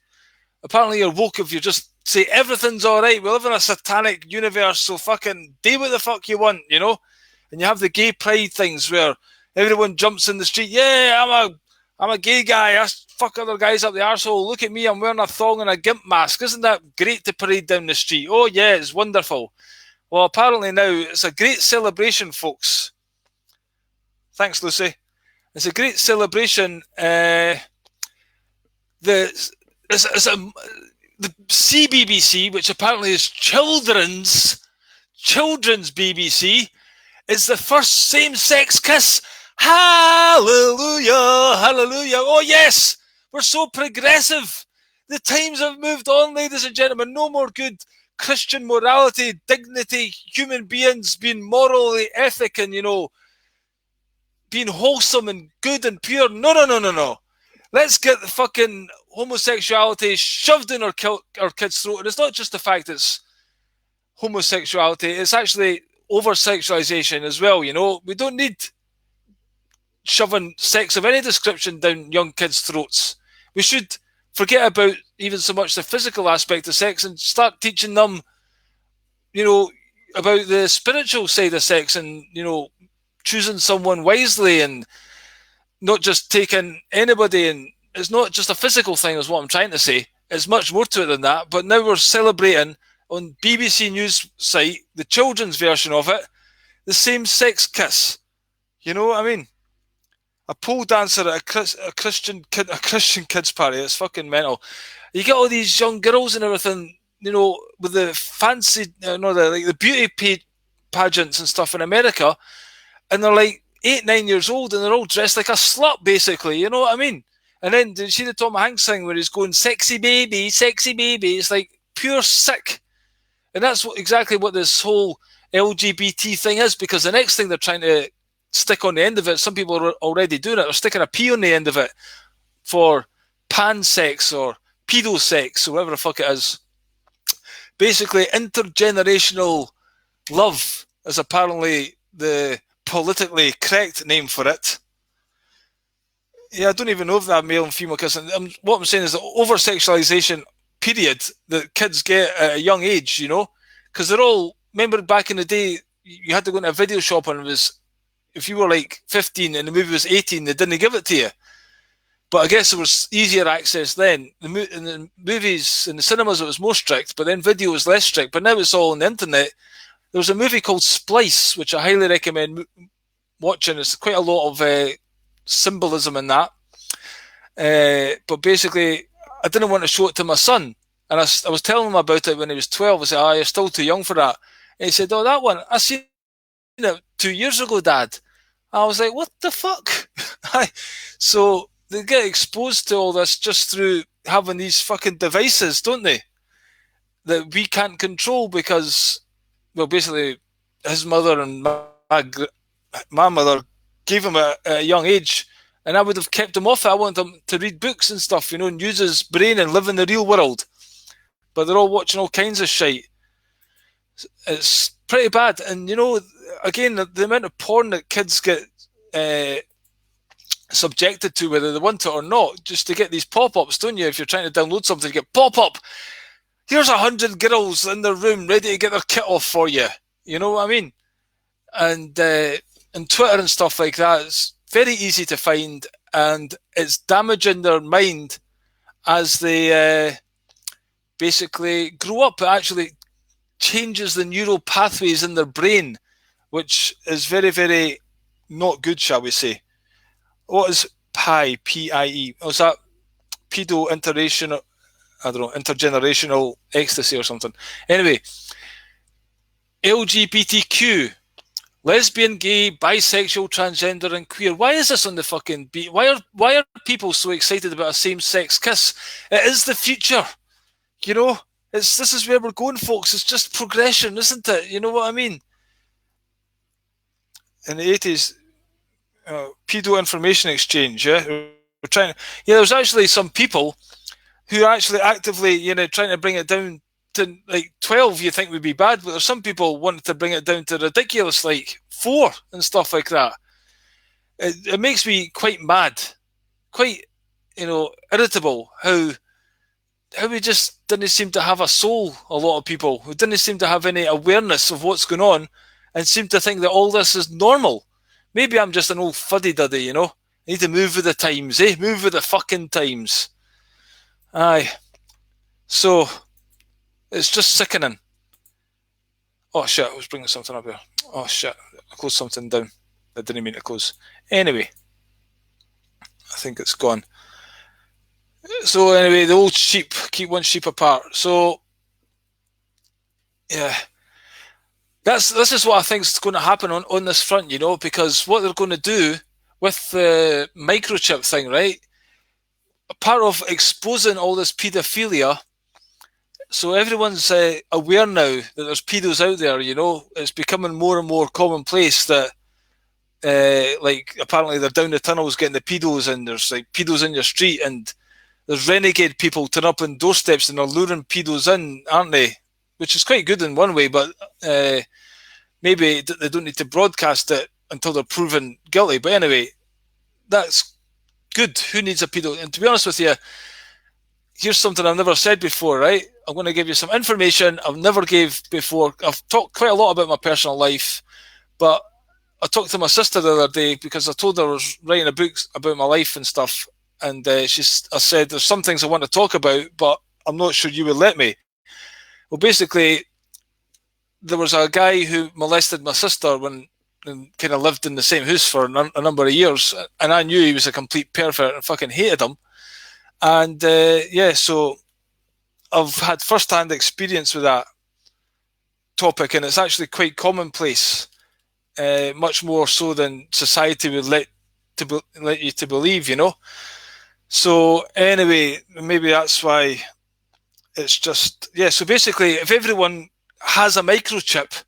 Apparently you're woke if you just say everything's alright. We live in a satanic universe, so fucking do what the fuck you want, you know? And you have the gay pride things where everyone jumps in the street. Yeah, I'm a gay guy. I fuck other guys up the arsehole. Look at me, I'm wearing a thong and a gimp mask. Isn't that great to parade down the street? Oh yeah, it's wonderful. Well, apparently now it's a great celebration, folks. Thanks, Lucy. It's a great celebration. The CBBC, which apparently is children's BBC, is the first same-sex kiss. Hallelujah, hallelujah. Oh yes, we're so progressive. The times have moved on, ladies and gentlemen. No more good Christian morality, dignity, human beings being morally ethic and, you know, being wholesome and good and pure. No. Let's get the fucking homosexuality shoved in our kids' throat. And it's not just the fact it's homosexuality, it's actually over-sexualization as well, you know. We don't need shoving sex of any description down young kids' throats. We should forget about even so much the physical aspect of sex and start teaching them, you know, about the spiritual side of sex and, you know, choosing someone wisely and not just taking anybody. And it's not just a physical thing is what I'm trying to say. It's much more to it than that. But now we're celebrating on BBC News site, the children's version of it, the same-sex kiss. You know what I mean? A pole dancer at a Christian kids party. It's fucking mental. You get all these young girls and everything, you know, with the fancy, the beauty pageants and stuff in America, and they're like 8, 9 years old, and they're all dressed like a slut, basically. You know what I mean? And then did you see the Tom Hanks thing where he's going sexy baby, sexy baby? It's like pure sick. And that's exactly what this whole LGBT thing is, because the next thing they're trying to stick on the end of it, some people are already doing it, they're sticking a P on the end of it for pan-sex or pedo-sex or whatever the fuck it is. Basically, intergenerational love is apparently the politically correct name for it. Yeah, I don't even know if that male and female kiss. What I'm saying is the over-sexualization period that kids get at a young age, you know, because they're all, remember back in the day, you had to go into a video shop and it was, if you were like 15 and the movie was 18, they didn't give it to you. But I guess there was easier access then. In the movies, in the cinemas, it was more strict, but then video was less strict. But now it's all on the internet. There was a movie called Splice, which I highly recommend watching. It's quite a lot of symbolism in that. But basically, I didn't want to show it to my son. And I was telling him about it when he was 12. I said, you're still too young for that. And he said, oh, that one, I seen it 2 years ago, Dad. I was like, what the fuck? So they get exposed to all this just through having these fucking devices, don't they? That we can't control because, well, basically, his mother and my mother gave him at a young age, and I would have kept him off it. I want him to read books and stuff, you know, and use his brain and live in the real world. But they're all watching all kinds of shite. It's pretty bad. And, you know, again, the amount of porn that kids get subjected to, whether they want it or not, just to get these pop-ups, don't you? If you're trying to download something, you get pop-up. Here's 100 girls in their room ready to get their kit off for you. You know what I mean? And Twitter and stuff like that is very easy to find, and it's damaging their mind as they basically grow up. It actually changes the neural pathways in their brain, which is very, very not good, shall we say. What is PIE? P-I-E. Was that pedo intergenerational? I don't know, intergenerational ecstasy or something. Anyway, LGBTQ, lesbian, gay, bisexual, transgender, and queer. Why is this on the fucking beat? Why are people so excited about a same-sex kiss? It is the future, you know. This is where we're going, folks. It's just progression, isn't it? You know what I mean? In the 80s, pedo information exchange. Yeah, we're trying. Yeah, there's actually some people who are actually actively, you know, trying to bring it down to like 12. You think would be bad, but there's some people wanting to bring it down to ridiculous, like 4 and stuff like that. It makes me quite mad, quite, you know, irritable how we just didn't seem to have a soul. A lot of people who didn't seem to have any awareness of what's going on, and seem to think that all this is normal. Maybe I'm just an old fuddy-duddy, you know. I need to move with the times, eh? Move with the fucking times. Aye. So, it's just sickening. Oh shit, I was bringing something up here. Oh shit, I closed something down. I didn't mean to close. Anyway, I think it's gone. So anyway, the old sheep, keep one sheep apart. So, yeah. This is what I think is going to happen on this front, you know, because what they're going to do with the microchip thing, right? A part of exposing all this paedophilia, so everyone's aware now that there's pedos out there, you know. It's becoming more and more commonplace that, like, apparently they're down the tunnels getting the pedos, and there's like pedos in your street, and there's renegade people turn up on doorsteps and they're luring pedos in, aren't they? Which is quite good in one way, but maybe they don't need to broadcast it until they're proven guilty. But anyway, that's good. Who needs a pedo? And to be honest with you, here's something I've never said before, right? I'm going to give you some information I've never gave before. I've talked quite a lot about my personal life, but I talked to my sister the other day because I told her I was writing a book about my life and stuff. And I said, there's some things I want to talk about, but I'm not sure you would let me. Well, basically, there was a guy who molested my sister and kind of lived in the same house for a number of years, and I knew he was a complete pervert and fucking hated him. And yeah, so I've had first-hand experience with that topic, and it's actually quite commonplace, much more so than society would let you to believe, you know. So anyway, maybe that's why it's just, yeah. So basically, if everyone has a microchip,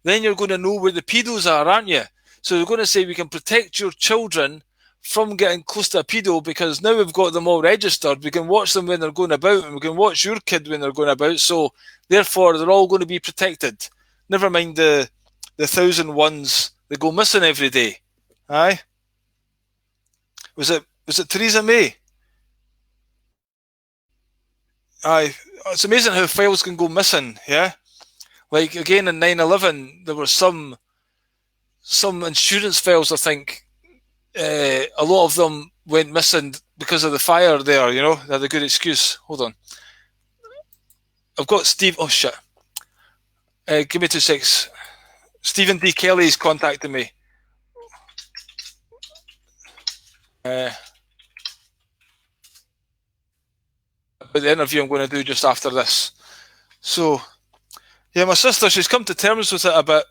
then you're going to know where the pedos are, aren't you? So they're going to say we can protect your children from getting close to a pedo because now we've got them all registered. We can watch them when they're going about, and we can watch your kid when they're going about. So therefore, they're all going to be protected. Never mind the 1,000 ones that go missing every day. Aye. Was it Theresa May? Aye. It's amazing how files can go missing, yeah? Like, again, in 9/11, there were some insurance files, I think. A lot of them went missing because of the fire there, you know? They had a good excuse. Hold on. I've got Steve... Oh, shit. Give me 2 secs. Stephen D. Kelly's contacted me. About the interview I'm going to do just after this. So, yeah, my sister, she's come to terms with it a bit,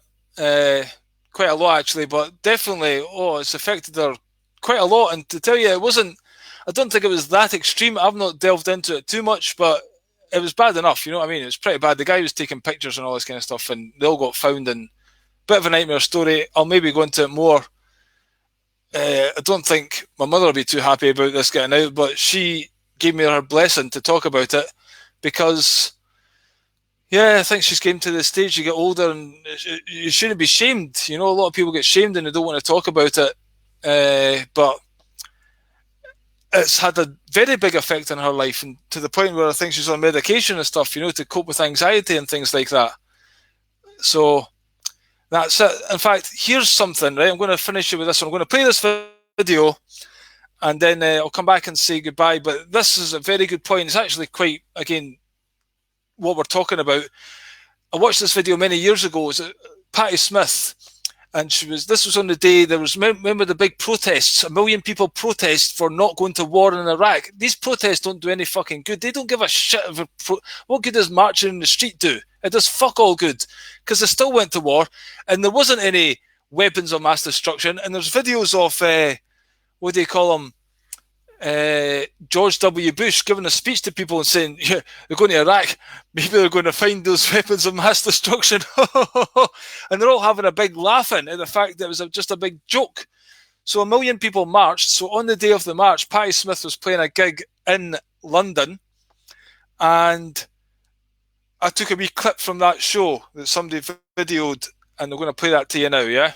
quite a lot actually, but definitely, it's affected her quite a lot. And to tell you, I don't think it was that extreme. I've not delved into it too much, but it was bad enough, you know what I mean? It was pretty bad. The guy was taking pictures and all this kind of stuff, and they all got found, and a bit of a nightmare story. I'll maybe go into it more. I don't think my mother will be too happy about this getting out, but she gave me her blessing to talk about it because, yeah, I think she's came to the stage you get older and you shouldn't be shamed. You know, a lot of people get shamed and they don't want to talk about it. But it's had a very big effect on her life, and to the point where I think she's on medication and stuff, to cope with anxiety and things like that. So that's it. In fact, here's something, right? I'm going to finish it with this one. I'm going to play this video, and then I'll come back and say goodbye. But this is a very good point. It's actually quite, again, what we're talking about. I watched this video many years ago. It was Patti Smith, and this was on the day there was, remember the big protests, 1 million people protest for not going to war in Iraq. These protests don't do any fucking good. They don't give a shit of what good does marching in the street do? It does fuck all good, because they still went to war, and there wasn't any weapons of mass destruction. And there's videos of what do you call them? George W. Bush giving a speech to people and saying, yeah, they're going to Iraq, maybe they're going to find those weapons of mass destruction. And they're all having a big laughing at the fact that it was just a big joke. So 1 million people marched. So on the day of the march, Patti Smith was playing a gig in London, and I took a wee clip from that show that somebody videoed, and I'm going to play that to you now, yeah?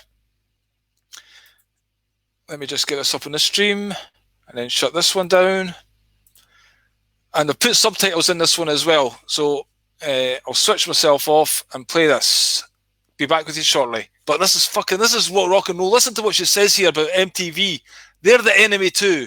Let me just get this up on the stream, and then shut this one down. And I've put subtitles in this one as well. So I'll switch myself off and play this. Be back with you shortly. But this is what rock and roll. Listen to what she says here about MTV. They're the enemy too.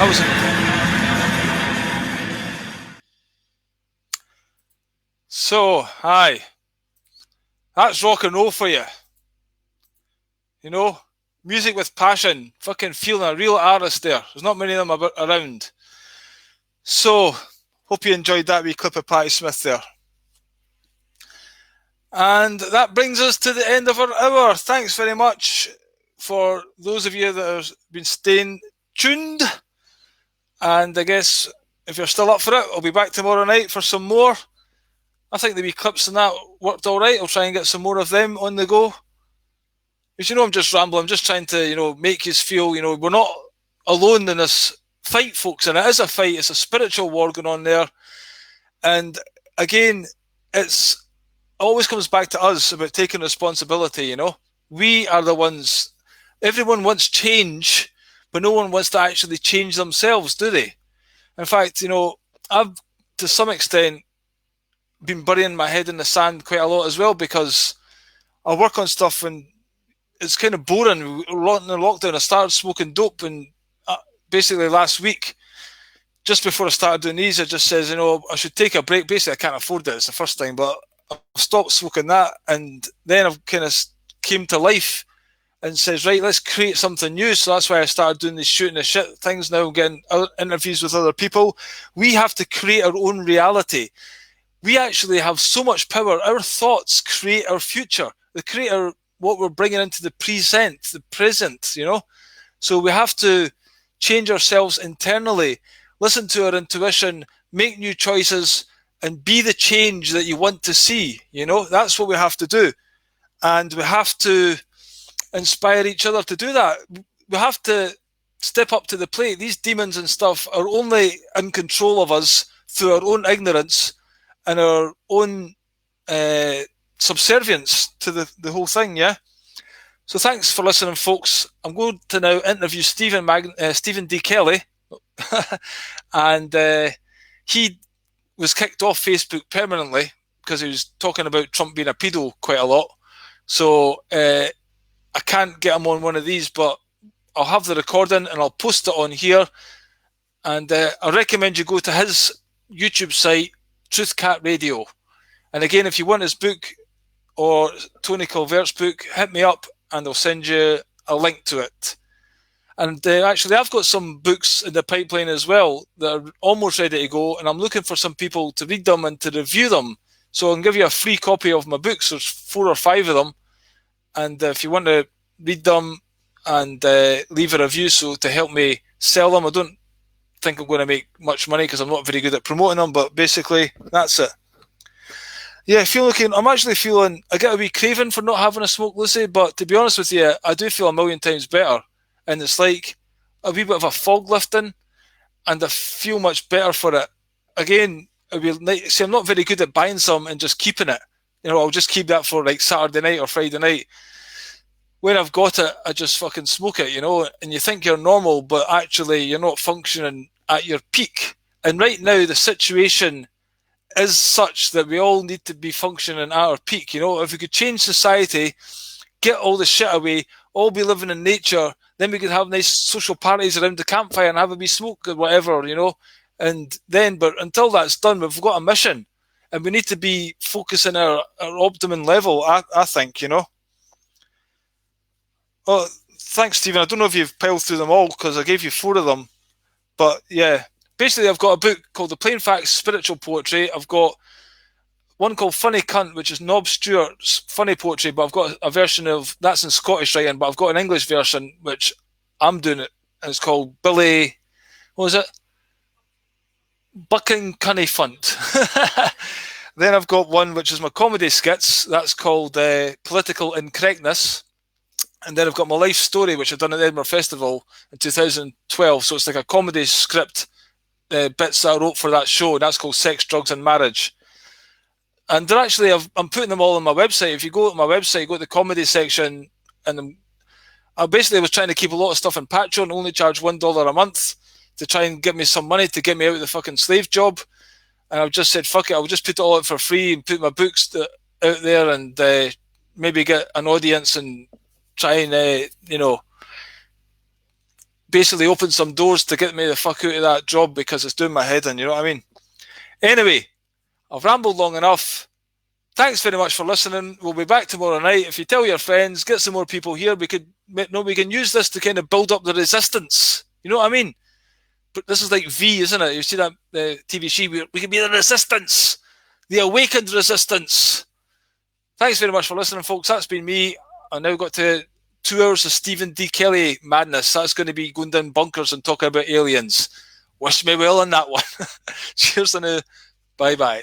That was it. So, hi. That's rock and roll for you. Music with passion. Fucking feeling a real artist there. There's not many of them around. So, hope you enjoyed that wee clip of Patti Smith there. And that brings us to the end of our hour. Thanks very much for those of you that have been staying tuned. And I guess if you're still up for it, I'll be back tomorrow night for some more. I think the wee clips and that worked all right. I'll try and get some more of them on the go. Because I'm just rambling. I'm just trying to, make you feel, we're not alone in this fight, folks. And it is a fight. It's a spiritual war going on there. And again, it always comes back to us about taking responsibility, We are the ones. Everyone wants change, but no one wants to actually change themselves, do they? In fact, I've, to some extent, been burying my head in the sand quite a lot as well, because I work on stuff and it's kind of boring. In the lockdown, I started smoking dope, and basically last week, just before I started doing these, I just says, I should take a break. Basically, I can't afford it. It's the first time, but I've stopped smoking that, and then I've kind of came to life and says, right, let's create something new. So that's why I started doing these shooting the shit things now, getting interviews with other people. We have to create our own reality. We actually have so much power. Our thoughts create our future. They create what we're bringing into the present, So we have to change ourselves internally, listen to our intuition, make new choices, and be the change that you want to see. You know, that's what we have to do. And we have to inspire each other to do that. We have to step up to the plate. These demons and stuff are only in control of us through our own ignorance and our own subservience to the whole thing, yeah? So thanks for listening, folks. I'm going to now interview Stephen D. Kelly. And he was kicked off Facebook permanently because he was talking about Trump being a pedo quite a lot. So I can't get him on one of these, but I'll have the recording and I'll post it on here. And I recommend you go to his YouTube site, Truth Cat Radio. And again, if you want his book or Tony Colvert's book, hit me up and I'll send you a link to it. And actually, I've got some books in the pipeline as well that are almost ready to go, and I'm looking for some people to read them and to review them. So I can give you a free copy of my books. There's 4 or 5 of them. And if you want to read them and leave a review so to help me sell them, I don't think I'm going to make much money because I'm not very good at promoting them, but basically, that's it. Yeah, I'm actually feeling, I get a wee craving for not having a smoke, Lucy, but to be honest with you, I do feel a million times better. And it's like a wee bit of a fog lifting, and I feel much better for it. Again, see, I'm not very good at buying some and just keeping it. You know, I'll just keep that for like Saturday night or Friday night. When I've got it, I just fucking smoke it, you know, and you think you're normal, but actually you're not functioning at your peak. And right now, the situation is such that we all need to be functioning at our peak. You know, if we could change society, get all the shit away, all be living in nature, then we could have nice social parties around the campfire and have a wee smoke or whatever, you know. And then, but until that's done, we've got a mission, and we need to be focusing our optimum level, I think, you know. Oh, thanks, Stephen. I don't know if you've piled through them all because I gave you 4 of them. But yeah, basically I've got a book called The Plain Facts Spiritual Poetry. I've got one called Funny Cunt, which is Nob Stewart's funny poetry, but I've got a version of, that's in Scottish writing, but I've got an English version, which I'm doing it, and it's called Billy, what was it? Bucking Cunny Funt. Then I've got one which is my comedy skits, that's called Political Incorrectness. And then I've got my life story, which I've done at the Edinburgh Festival in 2012. So it's like a comedy script, bits that I wrote for that show, and that's called Sex, Drugs and Marriage. And they're actually, I'm putting them all on my website. If you go to my website, go to the comedy section, and I basically was trying to keep a lot of stuff in Patreon, only charge $1 a month to try and get me some money to get me out of the fucking slave job. And I've just said, fuck it, I'll just put it all out for free and put my books out there and maybe get an audience and try and, you know, basically open some doors to get me the fuck out of that job because it's doing my head in, you know what I mean? Anyway, I've rambled long enough. Thanks very much for listening. We'll be back tomorrow night. If you tell your friends, get some more people here, we can use this to kind of build up the resistance. You know what I mean? But this is like V, isn't it? You see that TV show? We can be the resistance, the awakened resistance. Thanks very much for listening, folks. That's been me. I've now got to 2 hours of Stephen D. Kelly madness. That's going to be going down bunkers and talking about aliens. Wish me well on that one. Cheers, and bye-bye.